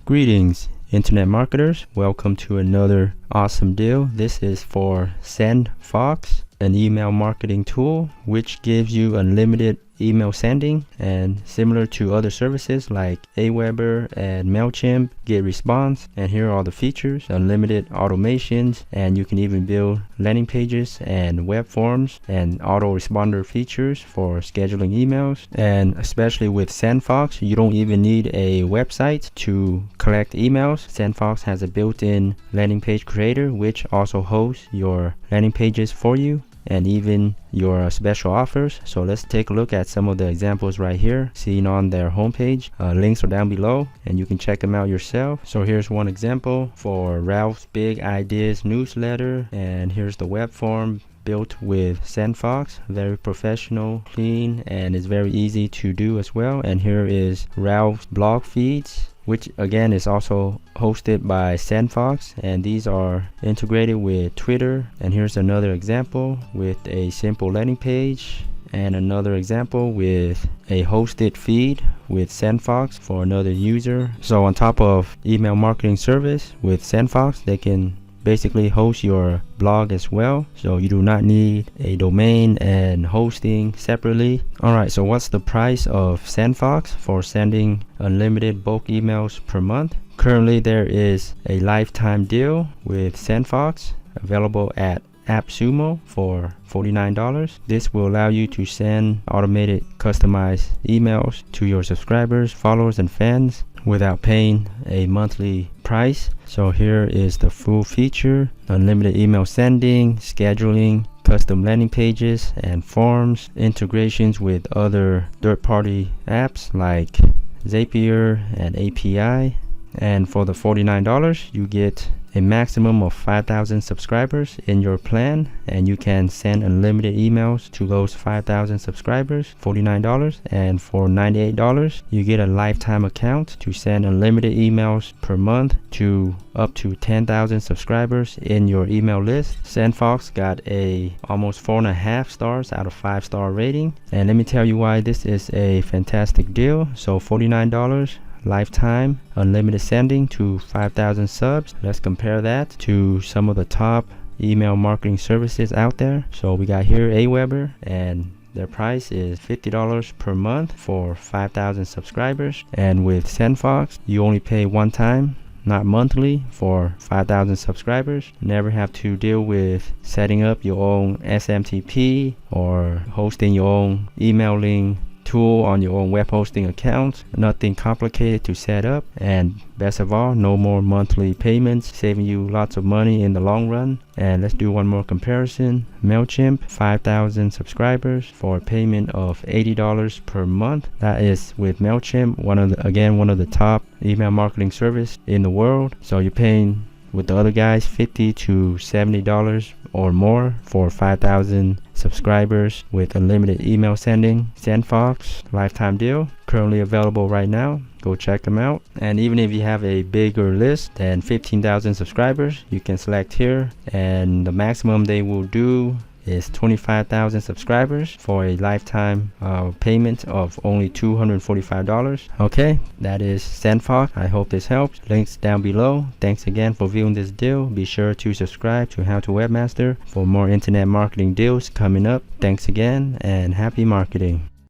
Greetings, internet marketers. Welcome to another awesome deal. This is for SendFox, an email marketing tool which gives you unlimited email sending, and similar to other services like Aweber and MailChimp, GetResponse. And here are the features: unlimited automations, and you can even build landing pages and web forms and autoresponder features for scheduling emails. And especially with SendFox, you don't even need a website to collect emails. SendFox has a built-in landing page creator which also hosts your landing pages for you and even your special offers. So let's take a look at some of the examples right here seen on their homepage. Links are down below and you can check them out yourself. So here's one example for Ralph's Big Ideas newsletter, and here's the web form built with SendFox. Very professional, clean, and it's very easy to do as well. And here is Ralph's blog feeds, which again is also hosted by SendFox, and these are integrated with Twitter. And here's another example with a simple landing page, and another example with a hosted feed with SendFox for another user. So on top of email marketing service with SendFox, they can basically host your blog as well, so you do not need a domain and hosting separately. Alright, so what's the price of SendFox for sending unlimited bulk emails per month? Currently there is a lifetime deal with SendFox available at AppSumo for $49. This will allow you to send automated customized emails to your subscribers, followers, and fans without paying a monthly price. So here is the full feature: unlimited email sending, scheduling, custom landing pages and forms, integrations with other third-party apps like Zapier and API. And for the $49, you get a maximum of 5,000 subscribers in your plan, and you can send unlimited emails to those 5,000 subscribers. $49. And for $98, you get a lifetime account to send unlimited emails per month to up to 10,000 subscribers in your email list. SendFox got a almost 4.5 stars out of 5-star rating, and let me tell you why this is a fantastic deal. So $49 lifetime unlimited sending to 5,000 subs. Let's compare that to some of the top email marketing services out there. So we got here Aweber, and their price is $50 per month for 5,000 subscribers. And with SendFox, you only pay one time, not monthly, for 5,000 subscribers. Never have to deal with setting up your own SMTP or hosting your own emailing tool on your own web hosting account. Nothing complicated to set up, and best of all, no more monthly payments, saving you lots of money in the long run. And let's do one more comparison. MailChimp, 5,000 subscribers for a payment of $80 per month. That is with MailChimp, one of the top email marketing service in the world. So you're paying with the other guys $50 to $70 or more for 5,000 subscribers with unlimited email sending. SendFox lifetime deal currently available right now. Go check them out. And even if you have a bigger list than 15,000 subscribers, you can select here, and the maximum they will do is 25,000 subscribers for a lifetime payment of only $245. Okay, that is SendFox. I hope this helps. Links down below. Thanks again for viewing this deal. Be sure to subscribe to How to Webmaster for more internet marketing deals coming up. Thanks again, and happy marketing.